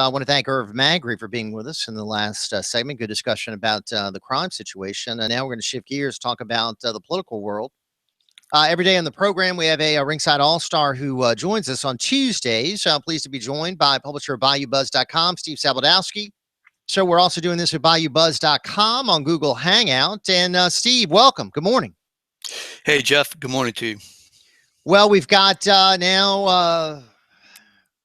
I want to thank Irv Magri for being with us in the last segment. Good discussion about the crime situation. And now we're going to shift gears, talk about the political world. Every day on the program, we have a Ringside All-Star who joins us on Tuesdays. Pleased to be joined by publisher of BayouBuzz.com, Steve Sabludowsky. So we're also doing this at BayouBuzz.com on Google Hangout. And Steve, welcome. Good morning. Hey, Jeff. Good morning to you. Well, we've got now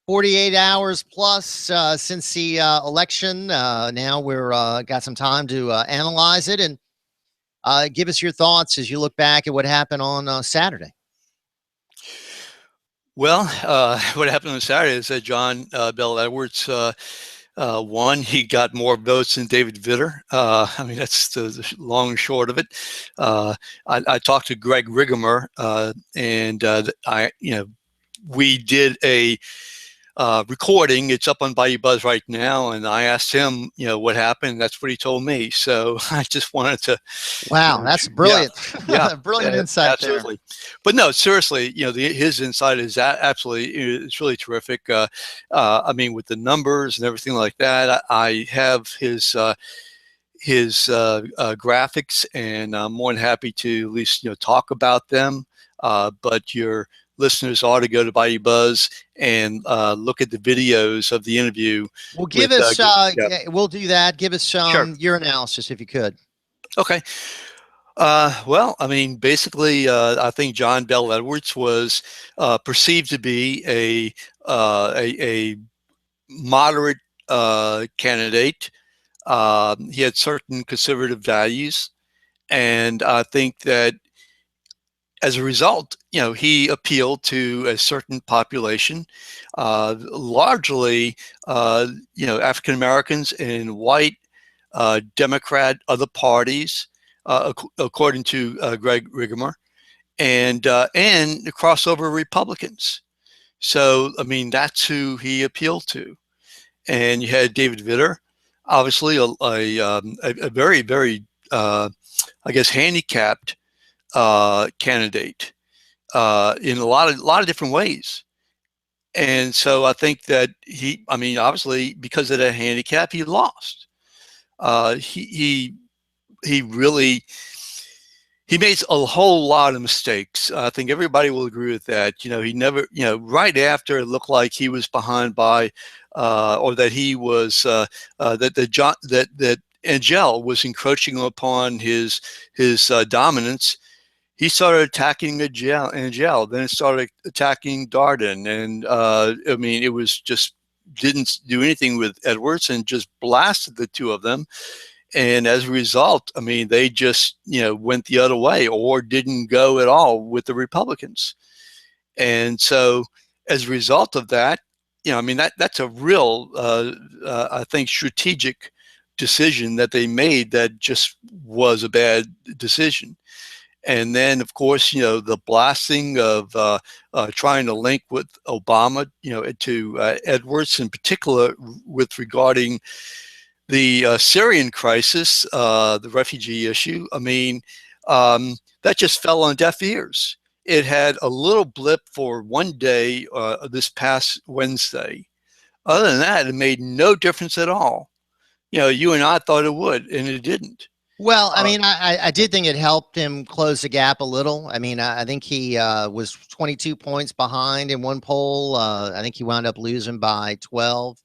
48 hours plus since the election. Now we're got some time to analyze it and give us your thoughts as you look back at what happened on Saturday. Well, what happened on Saturday is that Jon Bel Edwards won. He got more votes than David Vitter. I mean, that's the long and short of it. I talked to Greg Rigamer, and we did a recording. It's up on Bayou Buzz right now, and I asked him, what happened. That's what he told me. So I just wanted to. Wow, that's brilliant. Yeah, brilliant insight. Absolutely. There. But no, seriously, his insight is absolutely, it's really terrific. I mean, with the numbers and everything like that, I have his graphics, and I'm more than happy to at least talk about them. But your listeners ought to go to Bayou Buzz and look at the videos of the interview. Well, give us, we'll do that. Give us Sure. Your analysis, if you could. Okay. Well, I mean, basically, I think Jon Bel Edwards was perceived to be a moderate candidate. He had certain conservative values, and I think that as a result, he appealed to a certain population, largely, African Americans and white, Democrat, other parties, according to Greg Rigamer, and the crossover Republicans. So, I mean, that's who he appealed to. And you had David Vitter, obviously a very, very, I guess, handicapped candidate in a lot of different ways. And so I think that obviously because of that handicap, he lost. He made a whole lot of mistakes. I think everybody will agree with that. He never, right after it looked like he was behind by, or that he was, that Angel was encroaching upon his dominance. He started attacking Angel, then it started attacking Darden. And it was just, didn't do anything with Edwards and just blasted the two of them. And as a result, I mean, they just, went the other way or didn't go at all with the Republicans. And so as a result of that, that's a real, I think, strategic decision that they made that just was a bad decision. And then, of course, the blasting of trying to link with Obama, to Edwards in particular with regarding the Syrian crisis, the refugee issue. I mean, that just fell on deaf ears. It had a little blip for one day this past Wednesday. Other than that, it made no difference at all. You and I thought it would, and it didn't. Well, I mean, I did think it helped him close the gap a little. I mean, I think he was 22 points behind in one poll. I think he wound up losing by 12.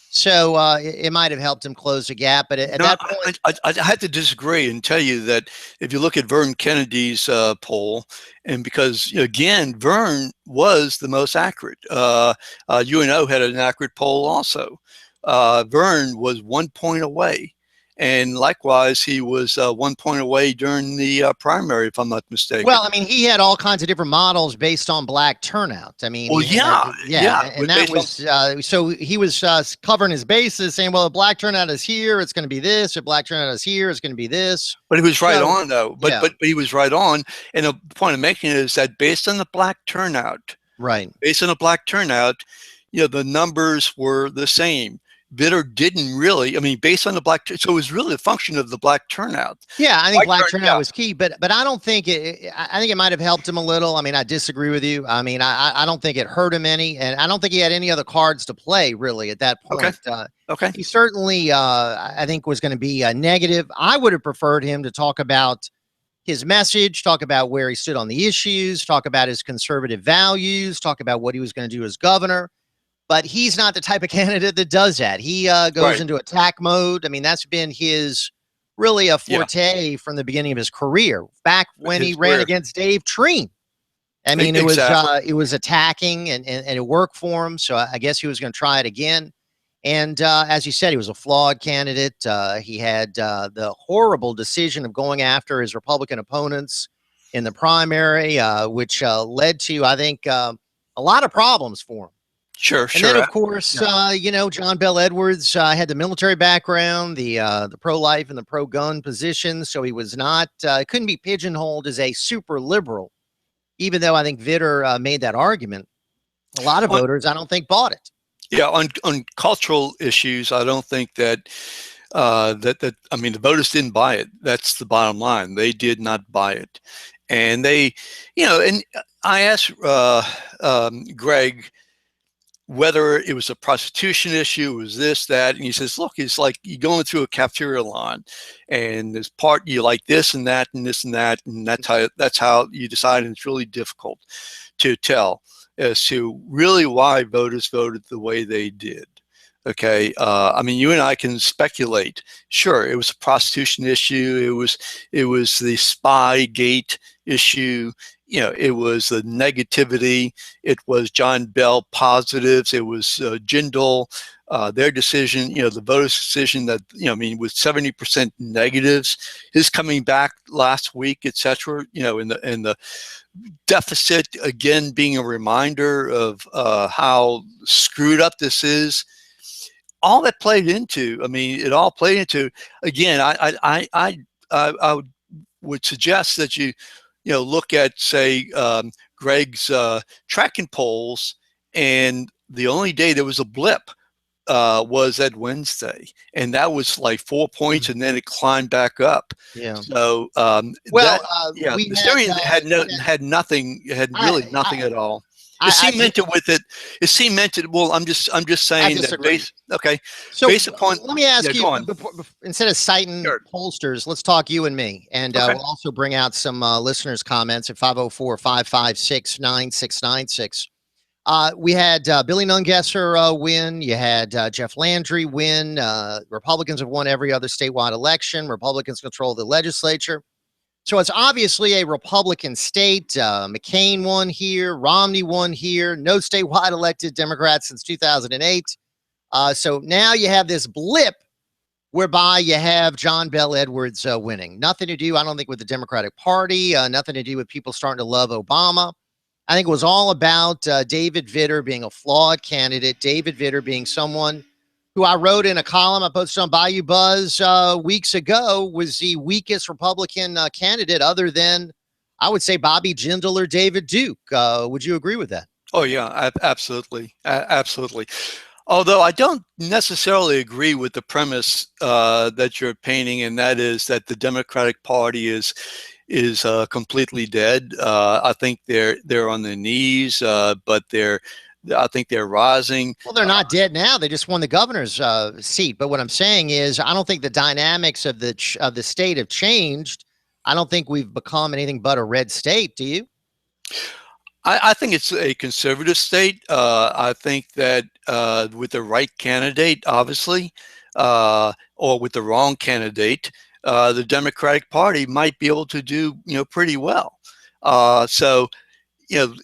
So it might have helped him close the gap. But at that point, I had to disagree and tell you that if you look at Vern Kennedy's poll, and because, again, Vern was the most accurate. UNO had an accurate poll also. Vern was 1 point away. And likewise, he was 1 point away during the primary, if I'm not mistaken. Well, I mean, he had all kinds of different models based on black turnout. I mean, well, yeah. And that was so he was covering his bases, saying, "Well, if black turnout is here, it's going to be this. If black turnout is here, it's going to be this." But he was right on, though. But he was right on. And the point I'm making is that based on the black turnout, right? Based on the black turnout, the numbers were the same. Vitter didn't really, I mean, based on the black, so it was really a function of the black turnout. Yeah, I think black turnout was key, but I don't think I think it might have helped him a little. I mean, I disagree with you. I mean, I don't think it hurt him any, and I don't think he had any other cards to play really at that point. Okay. He certainly, I think, was going to be negative. I would have preferred him to talk about his message, talk about where he stood on the issues, talk about his conservative values, talk about what he was going to do as governor. But he's not the type of candidate that does that. He goes into attack mode. I mean, that's been his really a forte from the beginning of his career. Back when he ran against Dave Treen. I mean, it was attacking and it worked for him. So I guess he was going to try it again. And as you said, he was a flawed candidate. He had the horrible decision of going after his Republican opponents in the primary, which led to, I think, a lot of problems for him. Sure. And then, of course, you know, Jon Bel Edwards had the military background, the pro-life and the pro-gun position. So he was not, couldn't be pigeonholed as a super liberal, even though I think Vitter made that argument. A lot of voters, I don't think, bought it. Yeah, on cultural issues, I don't think that I mean, the voters didn't buy it. That's the bottom line. They did not buy it, and they, you know, and I asked Greg whether it was a prostitution issue, was this, that, and he says, look, it's like you're going through a cafeteria line, and there's part you like this and that and this and that, and that's how you decide. And it's really difficult to tell as to really why voters voted the way they did. Okay, I mean, you and I can speculate. Sure, it was a prostitution issue. It was the Spygate issue. You know, it was the negativity. It was Jon Bel positives. It was Jindal, their decision. You know, the voters' decision that, you know, I mean, with 70% negatives, his coming back last week, etc. You know, in the deficit again being a reminder of how screwed up this is. All that played into. I mean, it all played into. Again, I would suggest that you know, look at, say, Greg's tracking polls, and the only day there was a blip was that Wednesday, and that was like 4 points, and then it climbed back up. Yeah. So, the story had nothing, really nothing at all. It cemented with it. It cemented. Well, I'm just saying that. Okay. So based upon, let me ask you, instead of citing pollsters, let's talk you and me, and we'll also bring out some listeners' comments at 504-556-9696. We had Billy Nungesser win. You had Jeff Landry win. Republicans have won every other statewide election. Republicans control the legislature. So it's obviously a Republican state. McCain won here. Romney won here. No statewide elected Democrats since 2008. So now you have this blip whereby you have Jon Bel Edwards winning. Nothing to do, I don't think, with the Democratic Party. Nothing to do with people starting to love Obama. I think it was all about David Vitter being a flawed candidate. David Vitter being someone who I wrote in a column I posted on Bayou Buzz weeks ago, was the weakest Republican candidate other than, I would say, Bobby Jindal or David Duke. Would you agree with that? Oh, yeah, absolutely. Absolutely. Although I don't necessarily agree with the premise that you're painting, and that is that the Democratic Party is completely dead. I think they're on their knees, but I think they're rising. Well, they're not dead now. They just won the governor's seat. But what I'm saying is, I don't think the dynamics of the state have changed. I don't think we've become anything but a red state. Do you? I think it's a conservative state. I think that with the right candidate, obviously, or with the wrong candidate, the Democratic Party might be able to do, you know, pretty well. So, you know,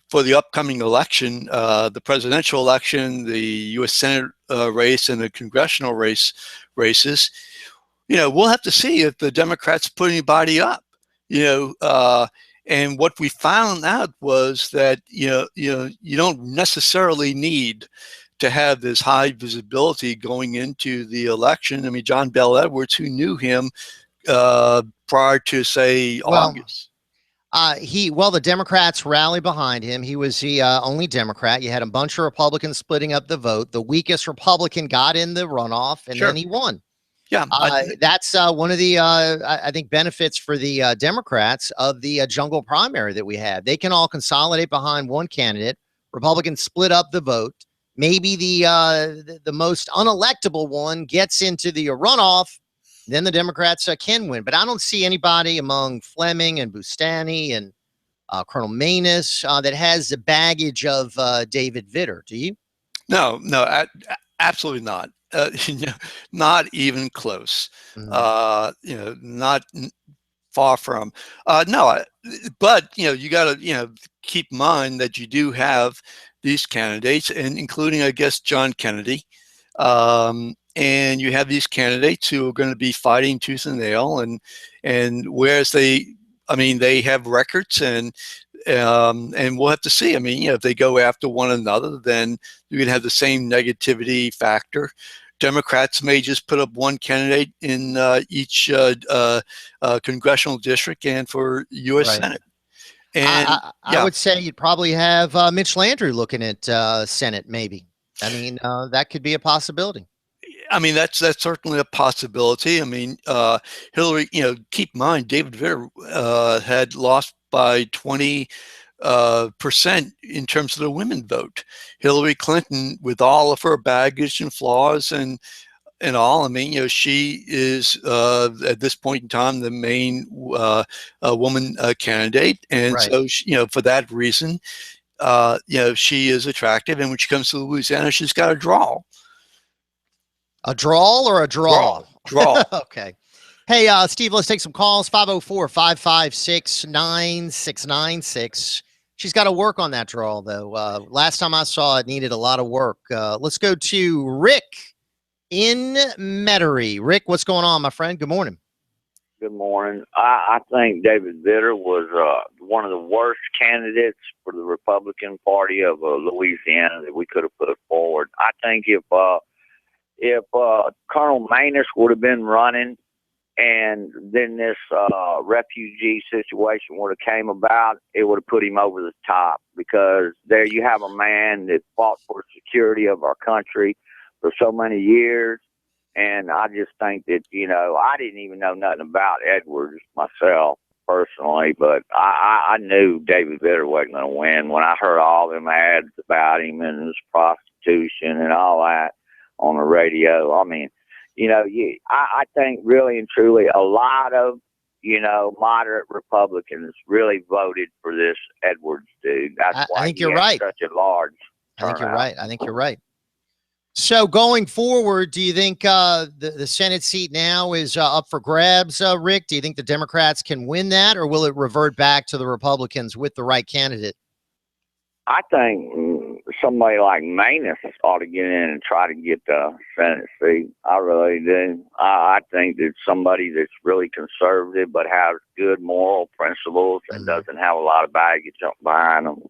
for the upcoming election, the presidential election, the U.S. Senate race, and the congressional races, you know, we'll have to see if the Democrats put anybody up. You know, and what we found out was that you don't necessarily need to have this high visibility going into the election. I mean, Jon Bel Edwards, who knew him prior to, say, August. The Democrats rally behind him. He was the only Democrat. You had a bunch of Republicans splitting up the vote. The weakest Republican got in the runoff, and then Sure. he won. Yeah. That's one of the, I think, benefits for the Democrats of the jungle primary that we have. They can all consolidate behind one candidate. Republicans split up the vote. Maybe the most unelectable one gets into the runoff. Then the Democrats can win. But I don't see anybody among Fleming and Bustani and Colonel Manus that has the baggage of David Vitter. Do you? No, absolutely not. Not even close. Not far from. No, but you got to keep in mind that you do have these candidates, and including, I guess, John Kennedy, and you have these candidates who are going to be fighting tooth and nail, and whereas they have records, and we'll have to see. If they go after one another, then you can have the same negativity factor. Democrats may just put up one candidate in each congressional district and for U.S. Senate. And I would say you'd probably have Mitch Landrieu looking at Senate, maybe. That could be a possibility. That's certainly a possibility. Hillary, keep in mind, David Vitter had lost by 20% in terms of the women vote. Hillary Clinton, with all of her baggage and flaws and all, she is at this point in time the main woman candidate, and so for that reason, she is attractive. And when she comes to Louisiana, she's got a draw. A drawl or a draw? Draw. Okay. Hey, Steve, let's take some calls. 504-556-9696. She's got to work on that drawl, though. Last time I saw it needed a lot of work. Let's go to Rick in Metairie. Rick, what's going on, my friend? Good morning. Good morning. I think David Vitter was one of the worst candidates for the Republican Party of Louisiana that we could have put forward. I think if Colonel Manus would have been running, and then this refugee situation would have came about, it would have put him over the top, because there you have a man that fought for the security of our country for so many years. And I just think that, I didn't even know nothing about Edwards myself personally, but I knew David Vitter wasn't going to win when I heard all them ads about him and his prostitution and all that on the radio. I think really and truly a lot of, moderate Republicans really voted for this Edwards dude. That's why I think you're right. Such a large turnout. I think you're right. So going forward, do you think the Senate seat now is up for grabs, Rick? Do you think the Democrats can win that, or will it revert back to the Republicans with the right candidate? I think somebody like Manus ought to get in and try to get the Senate seat. I really do. I think that somebody that's really conservative but has good moral principles and doesn't have a lot of baggage behind them.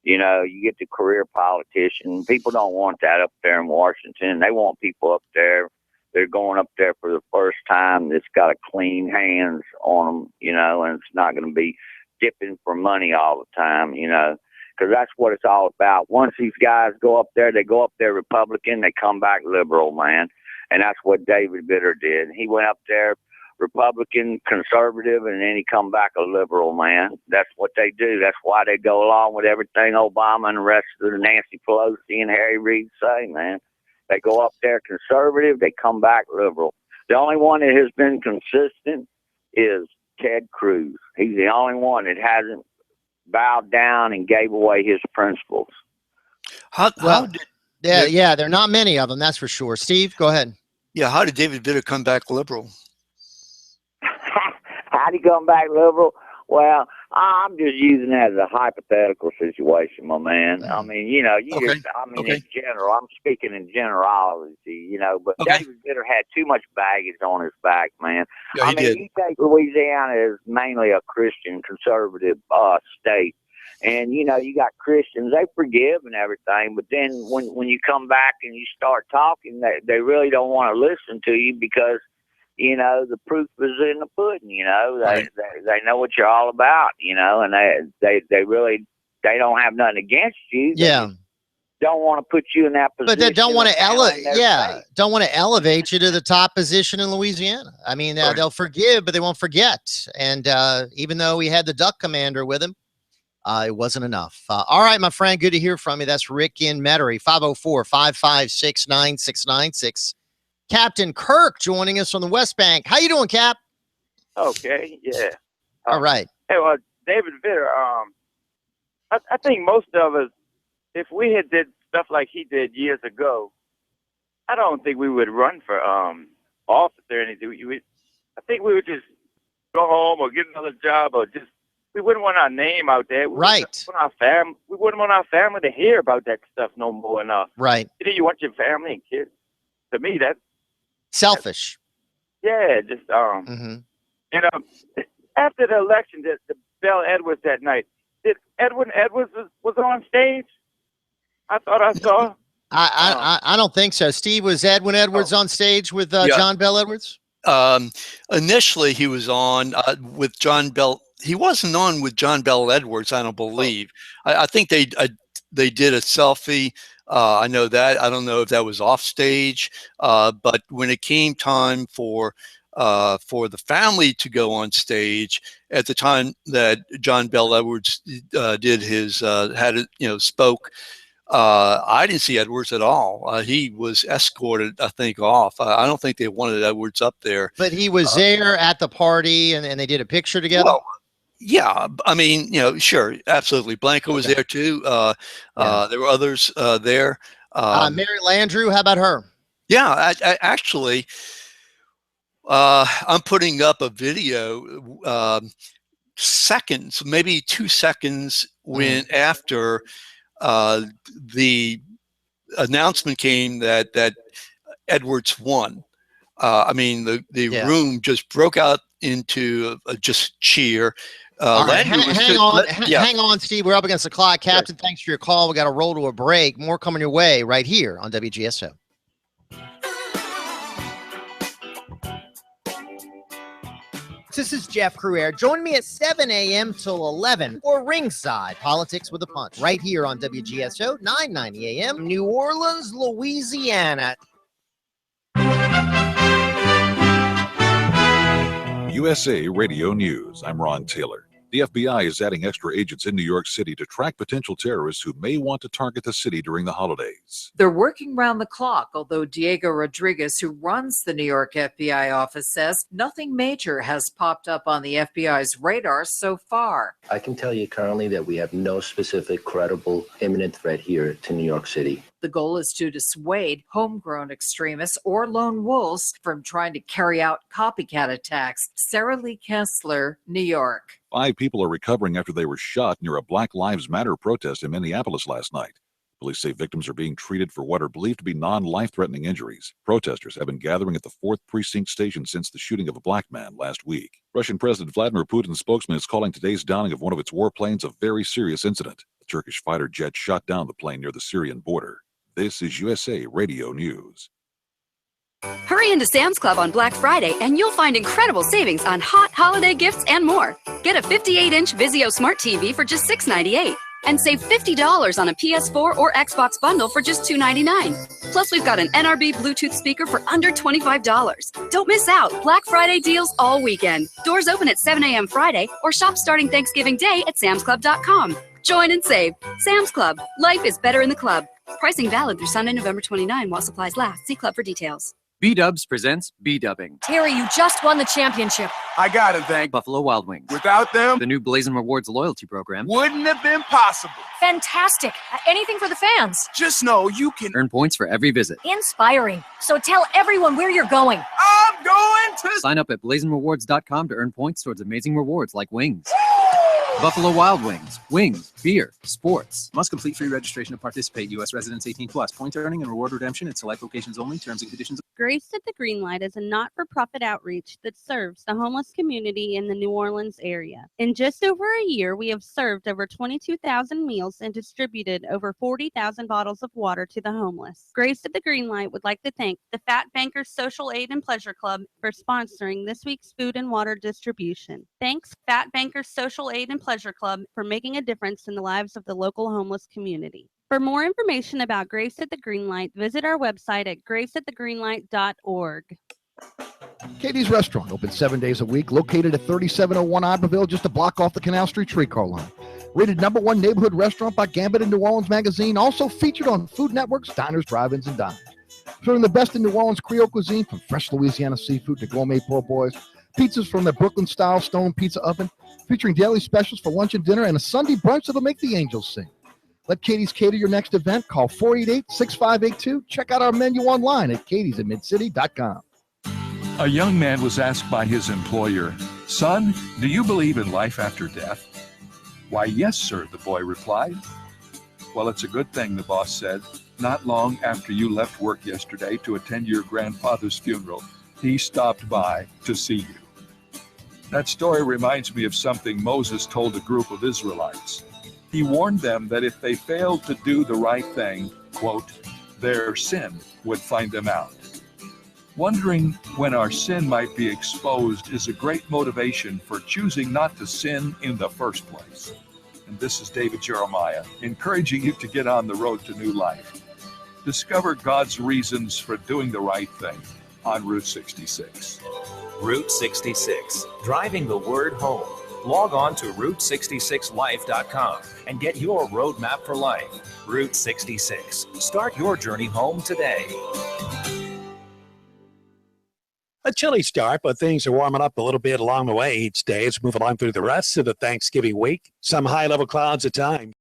You get the career politician. People don't want that up there in Washington. They want people up there. They're going up there for the first time that's got a clean hands on them, and it's not going to be dipping for money all the time, because that's what it's all about. Once these guys go up there, they go up there Republican, they come back liberal, man. And that's what David Vitter did. He went up there Republican, conservative, and then he come back a liberal, man. That's what they do. That's why they go along with everything Obama and the rest of the Nancy Pelosi and Harry Reid say, man. They go up there conservative, they come back liberal. The only one that has been consistent is Ted Cruz. He's the only one that hasn't bowed down and gave away his principles. There are not many of them, that's for sure. Steve, go ahead. Yeah, how did David Vitter come back liberal? How did he come back liberal? Well, I'm just using that as a hypothetical situation, my man. In general, I'm speaking in generality, but David Vitter had too much baggage on his back, man. Yeah, he did. You take Louisiana as mainly a Christian conservative state. And, you got Christians, they forgive and everything, but then when you come back and you start talking, they really don't want to listen to you, because you know, the proof is in the pudding. You know, they know what you're all about. You know, and they really don't have nothing against you. Yeah. Don't want to put you in that position. But they don't want to don't want to face. elevate you to the top position in Louisiana. I mean, they'll forgive, but they won't forget. And even though he had the duck commander with him, it wasn't enough. All right, my friend, good to hear from you. That's Rick in Metairie, 504-556-9696. Captain Kirk joining us on the West Bank. How you doing, Cap? Okay, yeah. All right. Hey, well, David Vitter, I think most of us, if we had did stuff like he did years ago, I don't think we would run for office or anything. I think we would just go home or get another job, or just, we wouldn't want our name out there. We wouldn't want our family to hear about that stuff no more. Right. You want your family and kids. To me, that's selfish. Yeah, just after the election, the Bel Edwards that night, did Edwin Edwards was on stage? I thought I saw. I don't think so. Steve, was Edwin Edwards on stage with Jon Bel Edwards? Initially, he was on with Jon Bel. He wasn't on with Jon Bel Edwards, I don't believe. I think they did a selfie. I know that. I don't know if that was off stage. But when it came time for the family to go on stage, at the time that Jon Bel Edwards did his spoke, I didn't see Edwards at all. He was escorted, I think, off. I don't think they wanted Edwards up there. But he was there at the party, and they did a picture together? Well, yeah, I mean, sure, absolutely. Blanco was there too. There were others there. Mary Landrieu, how about her? Yeah, I actually, I'm putting up a video, seconds, maybe 2 seconds after the announcement came that Edwards won. I mean, the room just broke out into just cheer. Right, hang on, Steve. We're up against the clock. Captain, thanks for your call. We got to roll to a break. More coming your way right here on WGSO. This is Jeff Crouere. Join me at 7 a.m. till 11 for Ringside Politics with a Punch right here on WGSO 990 a.m. New Orleans, Louisiana. USA Radio News. I'm Ron Taylor. The FBI is adding extra agents in New York City to track potential terrorists who may want to target the city during the holidays. They're working round the clock, although Diego Rodriguez, who runs the New York FBI office, says nothing major has popped up on the FBI's radar so far. I can tell you currently that we have no specific credible imminent threat here to New York City. The goal is to dissuade homegrown extremists or lone wolves from trying to carry out copycat attacks. Sarah Lee Kessler, New York. 5 people are recovering after they were shot near a Black Lives Matter protest in Minneapolis last night. Police say victims are being treated for what are believed to be non-life-threatening injuries. Protesters have been gathering at the 4th Precinct station since the shooting of a black man last week. Russian President Vladimir Putin's spokesman is calling today's downing of one of its warplanes a very serious incident. A Turkish fighter jet shot down the plane near the Syrian border. This is USA Radio News. Hurry into Sam's Club on Black Friday and you'll find incredible savings on hot holiday gifts and more. Get a 58-inch Vizio Smart TV for just $6.98 and save $50 on a PS4 or Xbox bundle for just $2.99. Plus, we've got an NRB Bluetooth speaker for under $25. Don't miss out. Black Friday deals all weekend. Doors open at 7 a.m. Friday or shop starting Thanksgiving Day at samsclub.com. Join and save. Sam's Club. Life is better in the club. Pricing valid through Sunday, November 29 while supplies last. See club for details. B-Dubs presents B-Dubbing. Terry, you just won the championship. I gotta thank Buffalo Wild Wings. Without them, the new Blazing Rewards loyalty program wouldn't have been possible. Fantastic. Anything for the fans. Just know you can earn points for every visit. Inspiring. So tell everyone where you're going. I'm going to sign up at blazingrewards.com to earn points towards amazing rewards like wings. Buffalo Wild Wings. Wings, beer, sports. Must complete free registration to participate. U.S. residents 18+. Point earning and reward redemption at select locations only. Terms and conditions. Grace at the Green Light is a not-for-profit outreach that serves the homeless community in the New Orleans area. In just over a year, we have served over 22,000 meals and distributed over 40,000 bottles of water to the homeless. Grace at the Green Light would like to thank the Fat Bankers Social Aid and Pleasure Club for sponsoring this week's food and water distribution. Thanks, Fat Bankers Social Aid and Pleasure Club, for making a difference in the lives of the local homeless community. For more information about Grace at the Green Light, visit our website at graceatthegreenlight.org. Katie's Restaurant, open 7 days a week, located at 3701 Iberville, just a block off the Canal Street streetcar line. Rated #1 neighborhood restaurant by Gambit and New Orleans Magazine, also featured on Food Network's Diners, Drive-Ins, and Diners. Serving the best in New Orleans Creole cuisine, from fresh Louisiana seafood to gourmet po' boys, pizzas from the Brooklyn-style Stone Pizza Oven, featuring daily specials for lunch and dinner, and a Sunday brunch that'll make the angels sing. Let Katie's cater your next event. Call 488-6582. Check out our menu online at katie'satmidcity.com. A young man was asked by his employer, "Son, do you believe in life after death?" "Why, yes, sir," the boy replied. "Well, it's a good thing," the boss said. "Not long after you left work yesterday to attend your grandfather's funeral, he stopped by to see you." That story reminds me of something Moses told a group of Israelites. He warned them that if they failed to do the right thing, quote, their sin would find them out. Wondering when our sin might be exposed is a great motivation for choosing not to sin in the first place. And this is David Jeremiah, encouraging you to get on the road to new life. Discover God's reasons for doing the right thing on Route 66. Route 66, driving the word home. Log on to Route66Life.com and get your roadmap for life. Route 66. Start your journey home today. A chilly start, but things are warming up a little bit along the way each day as we move along through the rest of the Thanksgiving week. Some high-level clouds at times.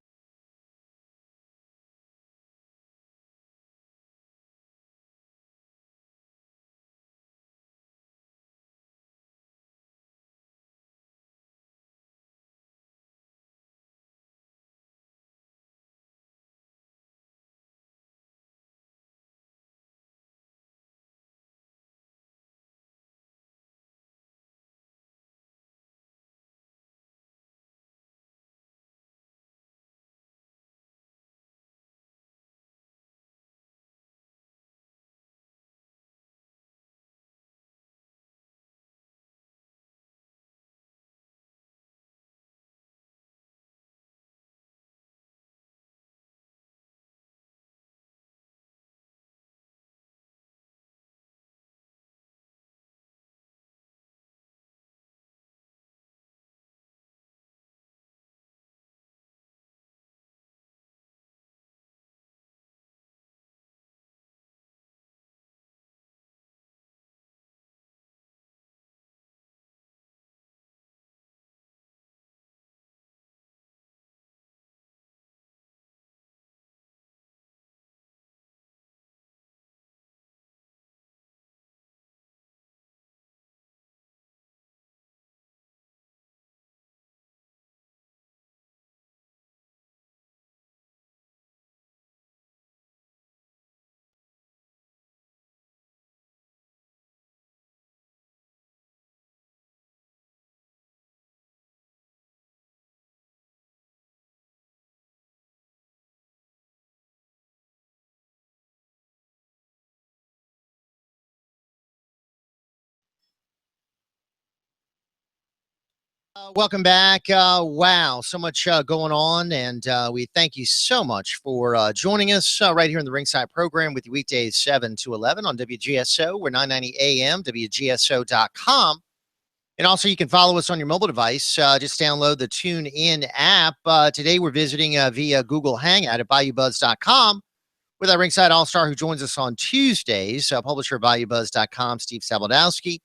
Welcome back. Wow, so much going on, and we thank you so much for joining us right here in the Ringside program with you weekdays 7 to 11 on WGSO. We're 990 AM, WGSO.com. And also, you can follow us on your mobile device. Just download the TuneIn app. Today, we're visiting via Google Hangout at BayouBuzz.com with our Ringside All-Star who joins us on Tuesdays, publisher of BayouBuzz.com, Steve Sabludowsky.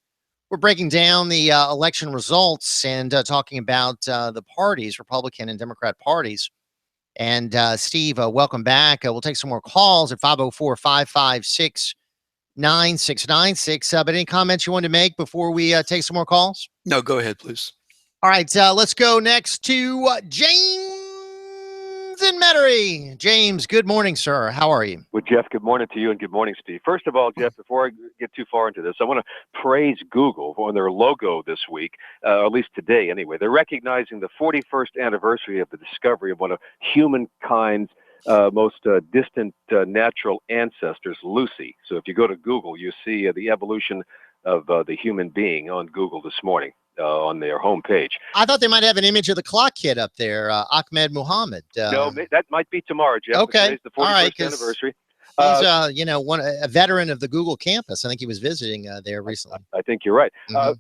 We're breaking down the election results and talking about the parties, Republican and Democrat parties. And Steve, welcome back. We'll take some more calls at 504-556-9696. But any comments you want to make before we take some more calls? No, go ahead, please. All right, let's go next to James James in Metairie. James, good morning, sir. How are you? Well, Jeff, good morning to you and good morning, Steve. First of all, Jeff, before I get too far into this, I want to praise Google on their logo this week, or at least today anyway. They're recognizing the 41st anniversary of the discovery of one of humankind's most distant natural ancestors, Lucy. So if you go to Google, you see the evolution of the human being on Google this morning. On their homepage. I thought they might have an image of the clock kid up there, Ahmed Muhammad. No, that might be tomorrow, Jeff. Okay, today's the 41st anniversary. He's a veteran of the Google campus. I think he was visiting there recently. I think you're right.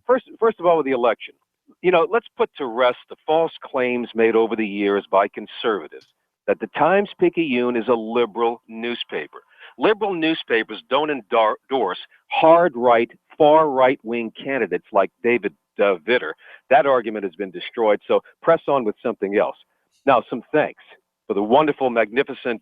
First of all, with the election, let's put to rest the false claims made over the years by conservatives that the Times-Picayune is a liberal newspaper. Liberal newspapers don't endorse hard right, far right-wing candidates like David Vitter. That argument has been destroyed, so press on with something else. Now, some thanks for the wonderful, magnificent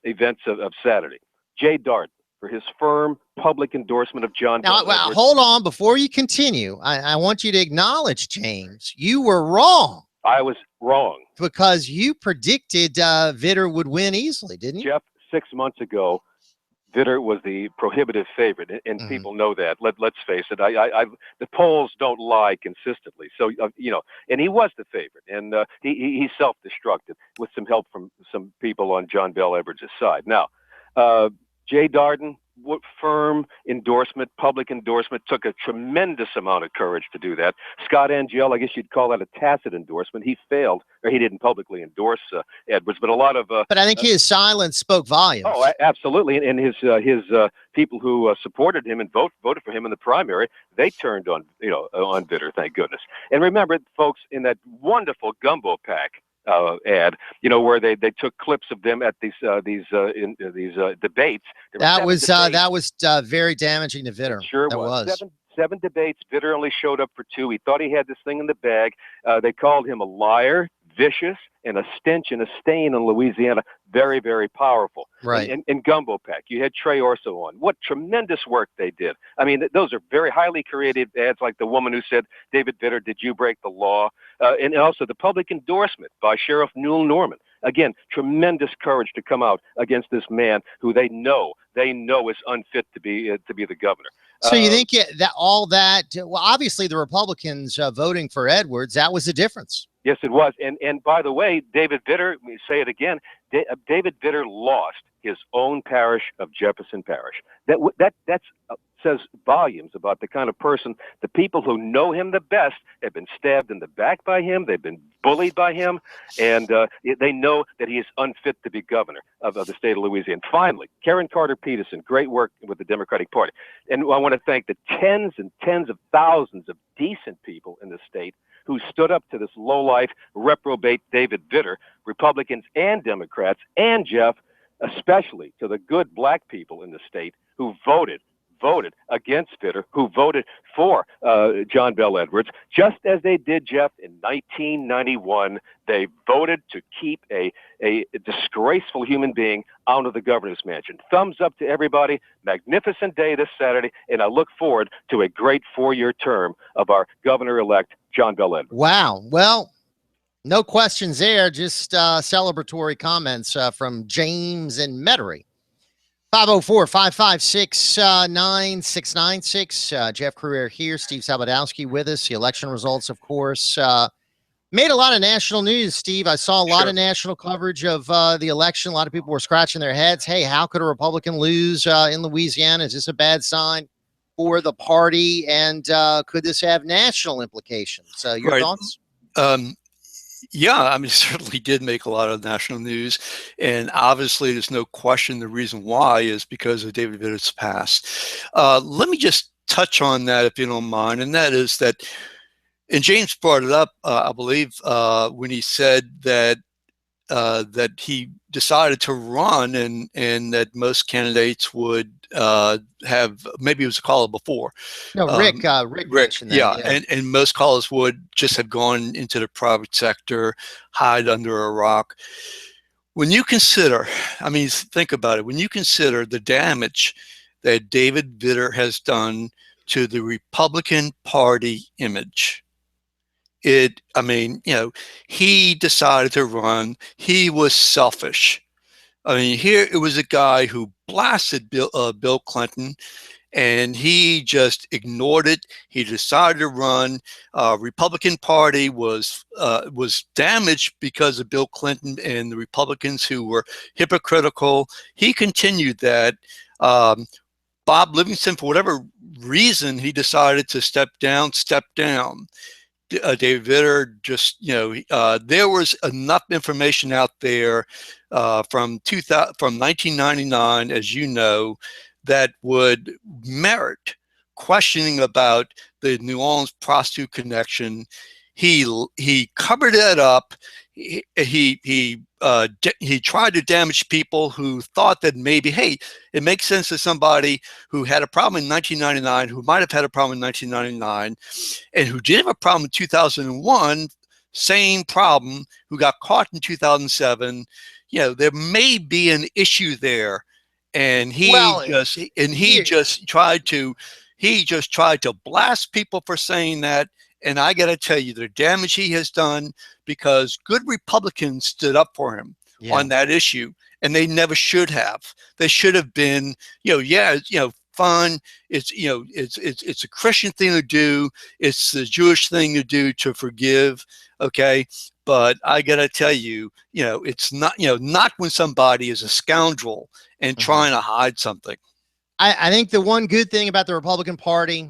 events of Saturday. Jay Darden for his firm public endorsement of Jon Bel Edwards. Now, hold on. Before you continue, I want you to acknowledge, James, you were wrong. I was wrong. Because you predicted Vitter would win easily, didn't you? Jeff, 6 months ago, Vitter was the prohibitive favorite, and people know that. Let's face it. The polls don't lie consistently. So and he was the favorite, and he self-destructed with some help from some people on Jon Bel Edwards' side. Now, Jay Darden, firm endorsement, public endorsement, took a tremendous amount of courage to do that. Scott Angel, I guess you'd call that a tacit endorsement. He failed, or he didn't publicly endorse Edwards, but a lot of. But I think his silence spoke volumes. Oh, absolutely, and his people who supported him and voted for him in the primary, they turned on on Vitter, thank goodness. And remember, folks, in that wonderful gumbo pack ad, where they took clips of them at these debates. That was very damaging to Vitter. Sure was. Seven debates. Vitter only showed up for 2. He thought he had this thing in the bag. They called him a liar, vicious, and a stench and a stain in Louisiana. Very, very powerful. Right. And Gumbo Pack. You had Trey Orso on. What tremendous work they did. I mean, those are very highly creative ads, like the woman who said, David Vitter, did you break the law? And also the public endorsement by Sheriff Newell Norman. Again, tremendous courage to come out against this man who they know is unfit to be the governor. So you think well, obviously the Republicans voting for Edwards, that was the difference. Yes, it was. And by the way, David Vitter, let me say it again, David Vitter lost his own parish of Jefferson Parish. That says volumes about the kind of person, the people who know him the best have been stabbed in the back by him, they've been bullied by him, and they know that he is unfit to be governor of the state of Louisiana. Finally, Karen Carter Peterson, great work with the Democratic Party. And I want to thank the tens and tens of thousands of decent people in the state who stood up to this lowlife, reprobate David Vitter, Republicans and Democrats, and Jeff, especially to the good black people in the state who voted against Vitter, who voted for Jon Bel Edwards, just as they did, Jeff, in 1991. They voted to keep a disgraceful human being out of the governor's mansion. Thumbs up to everybody. Magnificent day this Saturday, and I look forward to a great 4-year term of our governor-elect, Jon Bel Edwards. Wow. Well, no questions there, just celebratory comments from James in Metairie. 504-556-9696. Jeff Crouere here. Steve Sabludowsky with us. The election results, of course, made a lot of national news, Steve. I saw a lot of national coverage of the election. A lot of people were scratching their heads. Hey, how could a Republican lose in Louisiana? Is this a bad sign for the party? And could this have national implications? Your thoughts? Yeah, I mean, it certainly did make a lot of national news. And obviously, there's no question the reason why is because of David Vitter's past. Let me just touch on that, if you don't mind. And that is that, and James brought it up, I believe, when he said that that he decided to run and that most candidates would have, maybe it was a caller before. No, Rick mentioned that. Yeah, and most callers would just have gone into the private sector, hide under a rock. When you consider, I mean, think about it, when you consider the damage that David Vitter has done to the Republican Party image, I mean, he decided to run. He was selfish. I mean, here it was a guy who blasted Bill Clinton, and he just ignored it. He decided to run. Republican Party was damaged because of Bill Clinton and the Republicans who were hypocritical. He continued that. Bob Livingston, for whatever reason, he decided to step down. David Vitter just, there was enough information out there from 1999, as you know, that would merit questioning about the New Orleans prostitute connection. He covered that up. He tried to damage people who thought that maybe, hey, it makes sense to somebody who had a problem in 1999, who might have had a problem in 1999, and who did have a problem in 2001, same problem, who got caught in 2007. There may be an issue there, and he just tried to blast people for saying that. And I got to tell you, the damage he has done, because good Republicans stood up for him on that issue, and they never should have. They should have been, fun. It's a Christian thing to do. It's the Jewish thing to do, to forgive. Okay. But I got to tell you, it's not, not when somebody is a scoundrel and trying to hide something. I think the one good thing about the Republican Party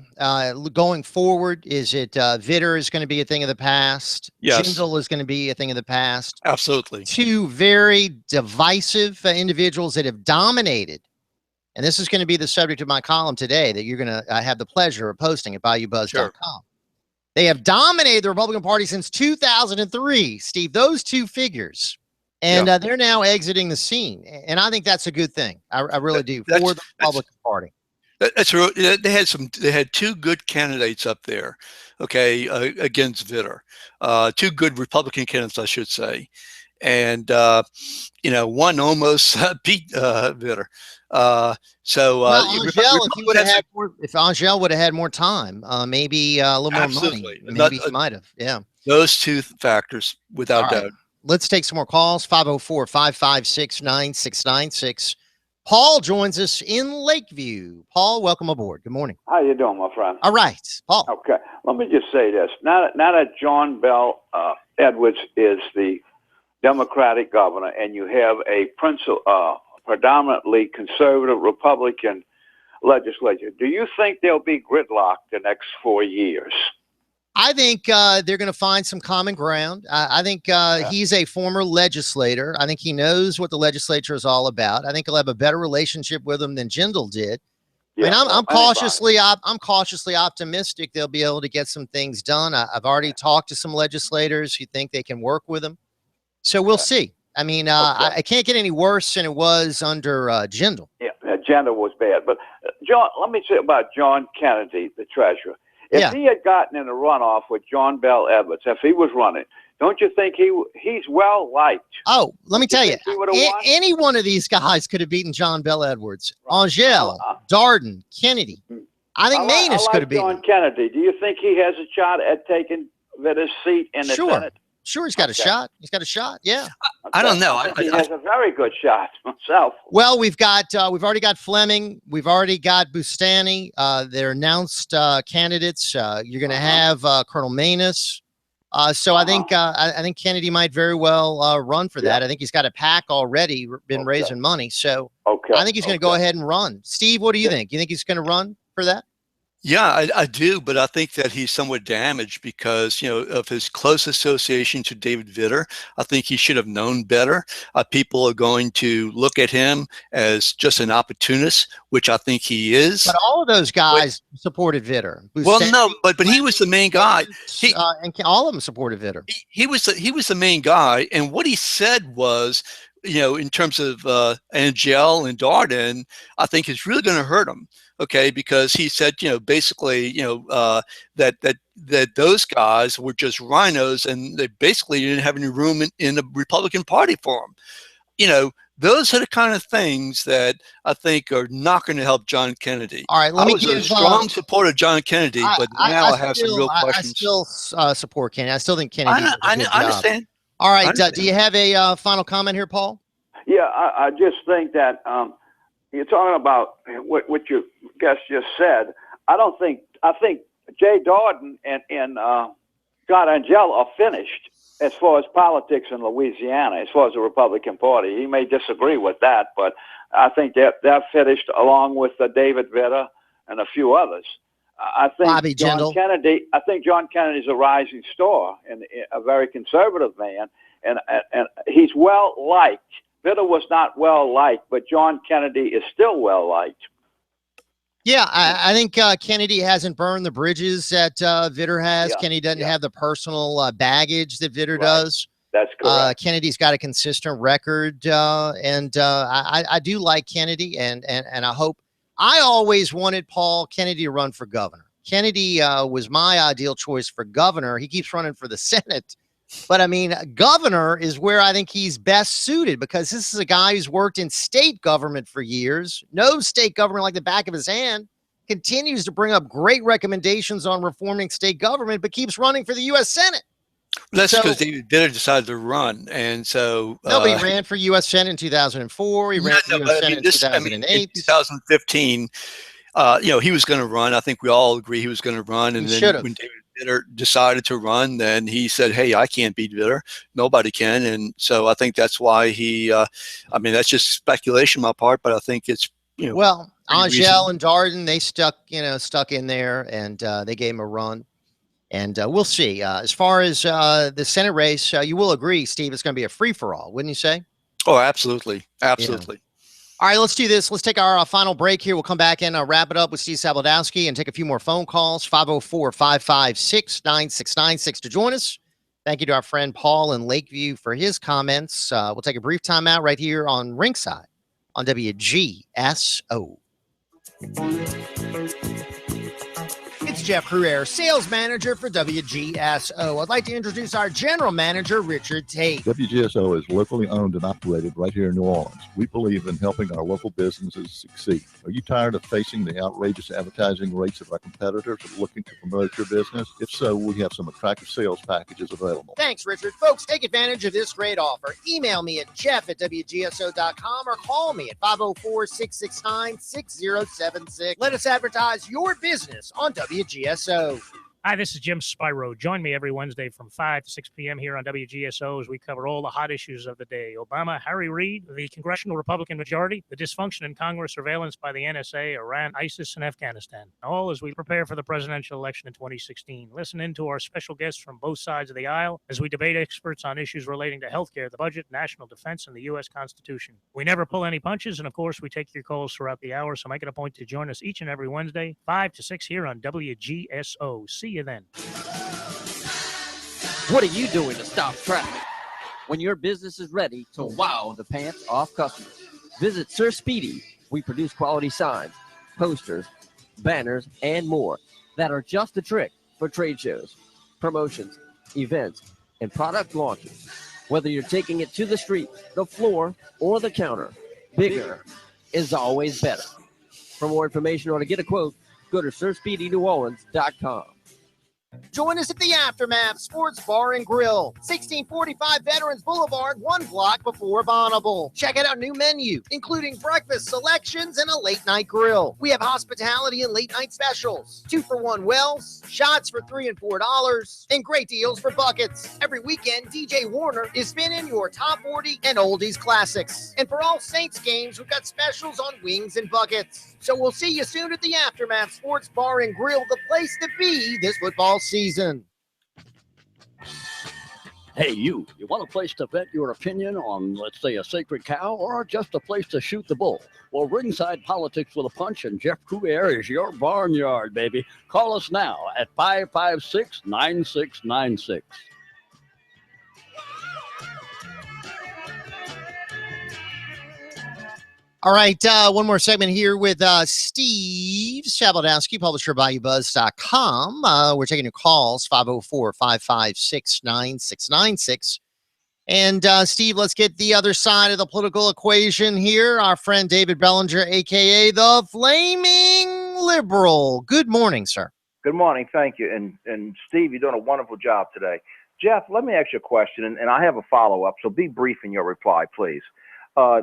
going forward is that Vitter is going to be a thing of the past. Yes. Jindal is going to be a thing of the past. Absolutely. Two very divisive individuals that have dominated. And this is going to be the subject of my column today that you're going to have the pleasure of posting at BayouBuzz.com. Sure. They have dominated the Republican Party since 2003, Steve, those two figures. And they're now exiting the scene. And I think that's a good thing. I really do, for the Republican Party. That's real. They had two good candidates up there, okay, against Vitter. Two good Republican candidates, I should say. And, one almost beat Vitter. If Angel would have had more time, maybe a little more money, maybe he might have. Yeah. Those two factors, without doubt. Let's take some more calls. 504-556-9696. Paul joins us in Lakeview. Paul, welcome aboard. Good morning. How you doing, my friend? All right, Paul. Okay, let me just say this. Now that Jon Bel Edwards is the Democratic governor, and you have a predominantly conservative Republican legislature, do you think there'll be gridlock the next 4 years? I think they're going to find some common ground. I think he's a former legislator. I think he knows what the legislature is all about. I think he'll have a better relationship with them than Jindal did. I mean, I'm cautiously optimistic they'll be able to get some things done. I've already talked to some legislators who think they can work with him. So we'll see. I mean, I can't get any worse than it was under Jindal. Yeah, Jindal was bad. But John, let me say about John Kennedy, the treasurer. If he had gotten in a runoff with Jon Bel Edwards, if he was running, don't you think he's well liked? Oh, let me tell you, any one of these guys could have beaten Jon Bel Edwards. Angel, Darden, Kennedy. I think Manus could have beaten John Kennedy. Do you think he has a shot at taking Vitter's seat in the Senate? Sure, he's got a shot. He's got a shot. Yeah. I don't know. He has a very good shot himself. Well, we've already got Fleming. We've already got Bustani. They're announced candidates. You're going to have Colonel Manus. So I think Kennedy might very well run for that. I think he's got a PAC already, been raising money. So I think he's going to go ahead and run. Steve, what do you think? You think he's going to run for that? Yeah, I do, but I think that he's somewhat damaged because, of his close association to David Vitter. I think he should have known better. People are going to look at him as just an opportunist, which I think he is. But all of those guys supported Vitter. Well, no, but he was the main guy. And all of them supported Vitter. He was the main guy, and what he said was, in terms of Angel and Darden, I think it's really going to hurt him. Okay, because he said, basically, that those guys were just rhinos, and they basically didn't have any room in the Republican Party for him. those are the kind of things that I think are not going to help John Kennedy. All right, I was a strong supporter of John Kennedy, but now I have some real questions. I still support Kennedy. I still think Kennedy did a good job. I understand. All right, do you have a final comment here, Paul? Yeah, I just think that you're talking about what your guest just said. I think Jay Dardenne and Scott Angel are finished as far as politics in Louisiana, as far as the Republican Party. He may disagree with that, but I think they're finished along with David Vitter and a few others. I think Bobby Jindal. I think John Kennedy's a rising star and a very conservative man, and he's well liked. Vitter was not well liked, but John Kennedy is still well liked. Yeah, I think Kennedy hasn't burned the bridges that Vitter has. Yeah, Kennedy doesn't have the personal baggage that Vitter does. That's correct. Kennedy's got a consistent record, and I do like Kennedy, and I hope. I always wanted Paul Kennedy to run for governor. Kennedy was my ideal choice for governor. He keeps running for the Senate. But, I mean, governor is where I think he's best suited, because this is a guy who's worked in state government for years, knows state government like the back of his hand, continues to bring up great recommendations on reforming state government, but keeps running for the U.S. Senate. That's because David Vitter decided to run, and so he ran for U.S. Senate in 2004. He ran for U.S. Senate in 2008. In 2015, he was going to run. I think we all agree he was going to run, and then when David Vitter decided to run, then he said, "Hey, I can't beat Vitter. Nobody can." And so I think that's why he. That's just speculation on my part, but I think it's Well, Angel and Dardenne, they stuck in there, and they gave him a run. And we'll see. As far as the Senate race, you will agree, Steve, it's going to be a free-for-all, wouldn't you say? Oh, absolutely. Absolutely. Yeah. All right, let's do this. Let's take our final break here. We'll come back and wrap it up with Steve Sabludowsky and take a few more phone calls, 504-556-9696 to join us. Thank you to our friend Paul in Lakeview for his comments. We'll take a brief time out right here on Ringside on WGSO. It's Jeff Crouere, sales manager for WGSO. I'd like to introduce our general manager, Richard Tate. WGSO is locally owned and operated right here in New Orleans. We believe in helping our local businesses succeed. Are you tired of facing the outrageous advertising rates of our competitors looking to promote your business? If so, we have some attractive sales packages available. Thanks, Richard. Folks, take advantage of this great offer. Email me at jeff@wgso.com or call me at 504-669-6076. Let us advertise your business on WGSO. Hi, this is Jim Spyro. Join me every Wednesday from 5 to 6 p.m. here on WGSO as we cover all the hot issues of the day. Obama, Harry Reid, the congressional Republican majority, the dysfunction in Congress, surveillance by the NSA, Iran, ISIS, and Afghanistan. All as we prepare for the presidential election in 2016. Listen in to our special guests from both sides of the aisle as we debate experts on issues relating to healthcare, the budget, national defense, and the U.S. Constitution. We never pull any punches, and of course, we take your calls throughout the hour, so make it a point to join us each and every Wednesday, 5 to 6 here on WGSO. See you then. What are you doing to stop traffic when your business is ready to wow the pants off customers? Visit Sir Speedy. We produce quality signs, posters, banners, and more that are just a trick for trade shows, promotions, events, and product launches. Whether you're taking it to the street, the floor, or the counter, bigger is always better. For more information or to get a quote, go to SirSpeedyNewOrleans.com. Join us at the Aftermath Sports Bar and Grill, 1645 Veterans Boulevard, one block before Bonneville. Check out our new menu, including breakfast selections and a late-night grill. We have hospitality and late-night specials, 2-for-1 wells, shots for $3 and $4, and great deals for buckets. Every weekend, DJ Warner is spinning your top 40 and oldies classics. And for all Saints games, we've got specials on wings and buckets. So we'll see you soon at the Aftermath Sports Bar and Grill, the place to be this football season. Hey, you want a place to vet your opinion on, let's say, a sacred cow, or just a place to shoot the bull? Well, Ringside Politics with a Punch and Jeff Crouere is your barnyard, baby. Call us now at 556-9696. All right, one more segment here with Steve Sabludowsky, publisher of BayouBuzz.com. We're taking your calls, 504-556-9696. And Steve, let's get the other side of the political equation here. Our friend David Bellinger, a.k.a. the Flaming Liberal. Good morning, sir. Good morning. Thank you. And Steve, you're doing a wonderful job today. Jeff, let me ask you a question, and I have a follow-up, so be brief in your reply, please.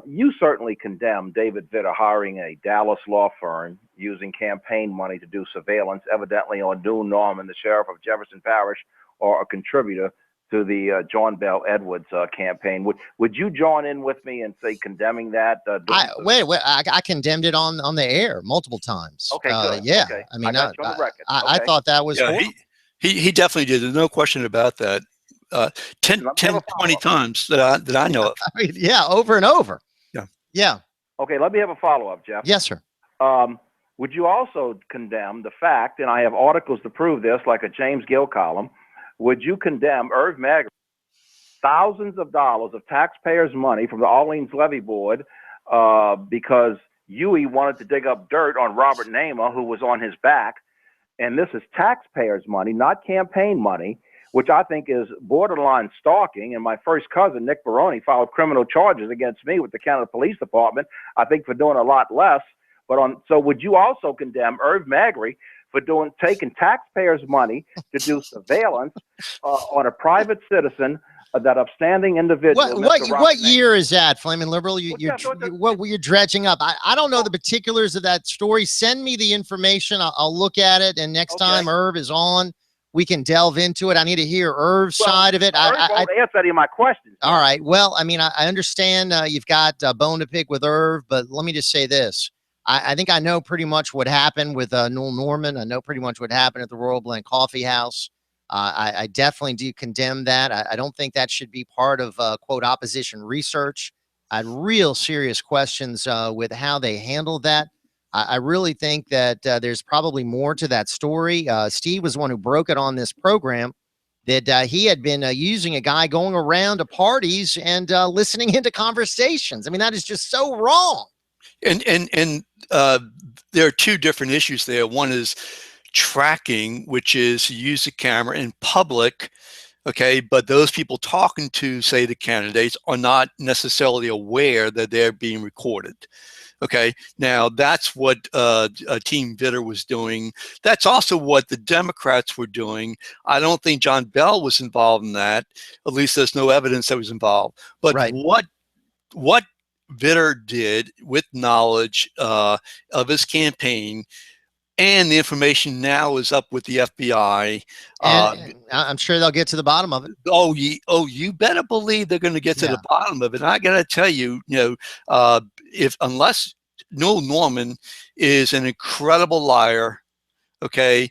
You certainly condemn David Vitter hiring a Dallas law firm using campaign money to do surveillance, evidently on June Norman, the sheriff of Jefferson Parish, or a contributor to the Jon Bel Edwards campaign. Would you join in with me and say condemning that? I condemned it on the air multiple times. Okay, good. Yeah, okay. I mean, got you on the record. I thought that was horrible. He definitely did. There's no question about that. 10, 20 times that I know of. I mean, yeah, over and over. Yeah. Okay, let me have a follow-up, Jeff. Yes, sir. Would you also condemn the fact, and I have articles to prove this, like a James Gill column, would you condemn Irv Magri thousands of dollars of taxpayers' money from the Orleans Levee Board because Huey wanted to dig up dirt on Robert Namer, who was on his back, and this is taxpayers' money, not campaign money, which I think is borderline stalking. And my first cousin, Nick Baroni, filed criminal charges against me with the Canada Police Department, I think for doing a lot less. So would you also condemn Irv Magri for taking taxpayers' money to do surveillance on a private citizen, that upstanding individual? What year is that, Flaming Liberal? What were you dredging up? I don't know the particulars of that story. Send me the information. I'll look at it, and next time Irv is on, we can delve into it. I need to hear Irv's side of it. I won't answer any of my questions. All right. Well, I mean, I understand you've got a bone to pick with Irv, but let me just say this. I think I know pretty much what happened with Newell Norman. I know pretty much what happened at the Royal Blend Coffee House. I definitely do condemn that. I don't think that should be part of, quote, opposition research. I had real serious questions with how they handled that. I really think that there's probably more to that story. Steve was the one who broke it on this program, that he had been using a guy going around to parties and listening into conversations. I mean, that is just so wrong. And there are two different issues there. One is tracking, which is you use a camera in public, okay, but those people talking to, say, the candidates are not necessarily aware that they're being recorded. Okay, now that's what Team Vitter was doing. That's also what the Democrats were doing. I don't think Jon Bel was involved in that. At least there's no evidence that he was involved. But what Vitter did with knowledge of his campaign, and the information now is up with the FBI. And I'm sure they'll get to the bottom of it. Oh, you better believe they're going to get to the bottom of it. And I got to tell you, unless Newell Norman is an incredible liar, okay,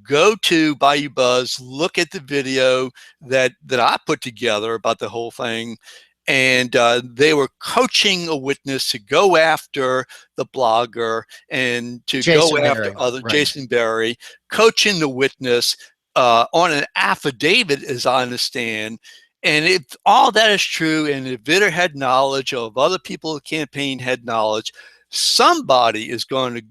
go to Bayou Buzz, look at the video that I put together about the whole thing. And they were coaching a witness to go after the blogger and to go after Jason Berry, coaching the witness on an affidavit, as I understand. And if all that is true, and if Vitter had knowledge of other people in the campaign had knowledge, somebody's going to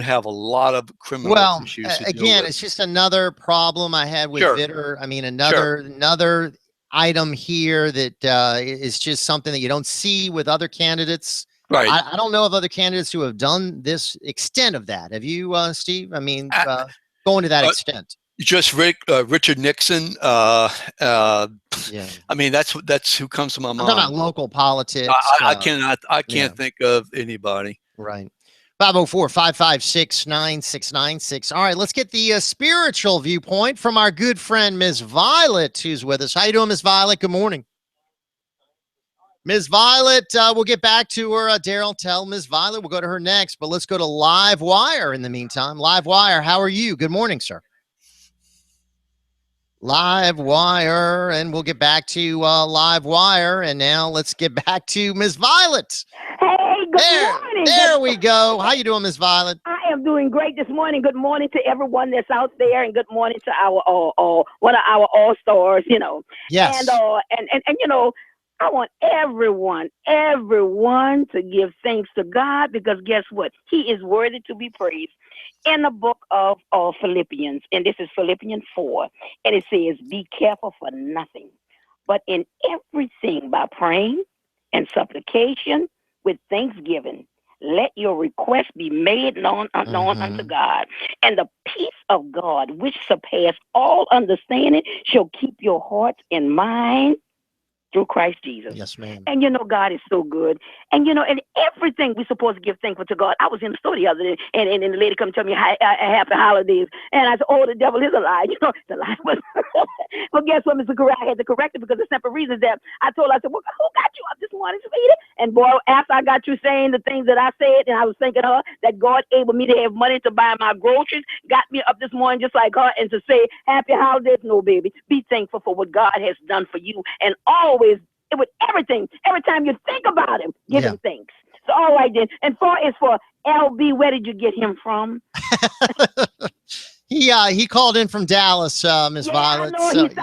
have a lot of criminal issues. Again, it's just another problem I had with Vitter. I mean, another item here that is just something that you don't see with other candidates. Right. I don't know of other candidates who have done this extent of that. Have you, Steve? I mean, going to that extent. Just Richard Nixon. I mean, that's who comes to my mind. I'm talking about local politics. I can't think of anybody. Right. 504-556-9696. All right, let's get the spiritual viewpoint from our good friend, Ms. Violet, who's with us. How you doing, Ms. Violet? Good morning. Ms. Violet, we'll get back to her. Daryl, tell Ms. Violet we'll go to her next, but let's go to Live Wire in the meantime. Live Wire, how are you? Good morning, sir. Live Wire, and we'll get back to Live Wire, and now let's get back to Ms. Violet. Hey, good morning. There we go. How you doing, Ms. Violet? I am doing great this morning. Good morning to everyone that's out there, and good morning to our one of our all-stars, Yes. And I want everyone to give thanks to God, because guess what? He is worthy to be praised. In the book of Philippians, and this is Philippians 4, and it says, be careful for nothing, but in everything by praying and supplication with thanksgiving. Let your request be made known unto God. And the peace of God, which surpasses all understanding, shall keep your hearts and mind through Christ Jesus. Yes, ma'am. And God is so good. And and everything we're supposed to give thankful to God. I was in the store the other day, and the lady come tell me happy holidays. And I said, oh, the devil is a lie. The lie was. But guess what, Mr. Crouere? I had to correct it because of simple reasons that I told her, I said, well, who got you up this morning, sweetie? And boy, after I got you saying the things that I said, and I was thinking her that God able me to have money to buy my groceries, got me up this morning just like her, and to say happy holidays. No, baby, be thankful for what God has done for you, and always with everything. Every time you think about him, give him thanks. So all right then. And for LB, where did you get him from? He called in from Dallas, Miss Violet. I know he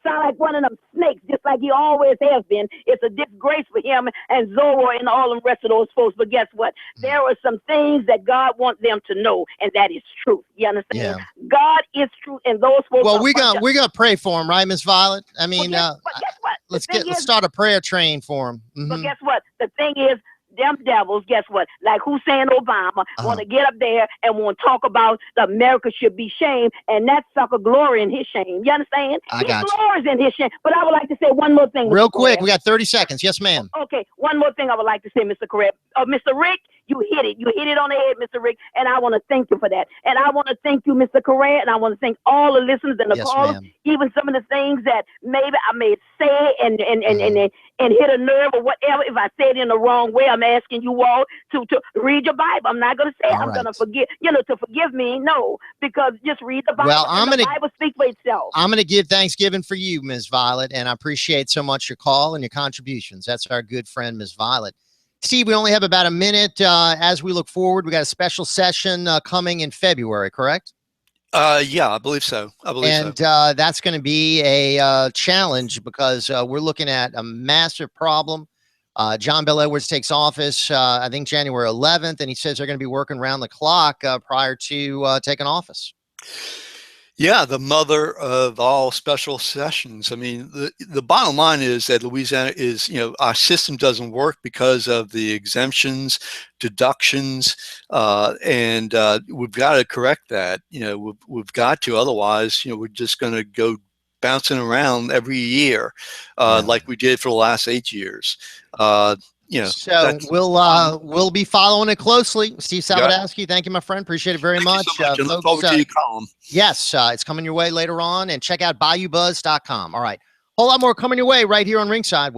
sound like one of them snakes, just like he always has been. It's a disgrace for him and Zora and all the rest of those folks. But guess what? There are some things that God wants them to know, and that is truth. You understand? Yeah. God is truth, and those folks. Well, we're gonna pray for him, right, Miss Violet? I mean, guess what? let's start a prayer train for him. But guess what? The thing is, them devils, guess what? Like Hussein Obama want to get up there and want to talk about that America should be shamed, and that sucker glory in his shame. You understand? I got you. He glories in his shame. But I would like to say one more thing. Real Mr. quick, Crouere. we got 30 seconds. Yes, ma'am. Okay, one more thing I would like to say, Mr. Crouere. Mr. Rick, you hit it. You hit it on the head, Mr. Rick, and I want to thank you for that. And I want to thank you, Mr. Crouere, and I want to thank all the listeners and the callers, even some of the things that maybe I may say and hit a nerve or whatever. If I say it in the wrong way, I'm asking you all to read your Bible. I'm not going to say I'm going to forgive, to forgive me. No, because just read the Bible. Well, the Bible speaks for itself. I'm going to give Thanksgiving for you, Ms. Violet, and I appreciate so much your call and your contributions. That's our good friend, Ms. Violet. Steve, we only have about a minute as we look forward. We got a special session coming in February, correct? Yeah, I believe so. And that's going to be a challenge because we're looking at a massive problem. Jon Bel Edwards takes office, I think, January 11th, and he says they're going to be working around the clock prior to taking office. Yeah, the mother of all special sessions. I mean, the bottom line is that Louisiana is, our system doesn't work because of the exemptions, deductions, and we've got to correct that. We've got to, otherwise, we're just going to go bouncing around every year, like we did for the last 8 years. So we'll be following it closely. Steve Sabludowsky, thank you, my friend. Appreciate it very much. So much. Look forward to your column. Yes, it's coming your way later on, and check out BayouBuzz.com. All right, whole lot more coming your way right here on Ringside.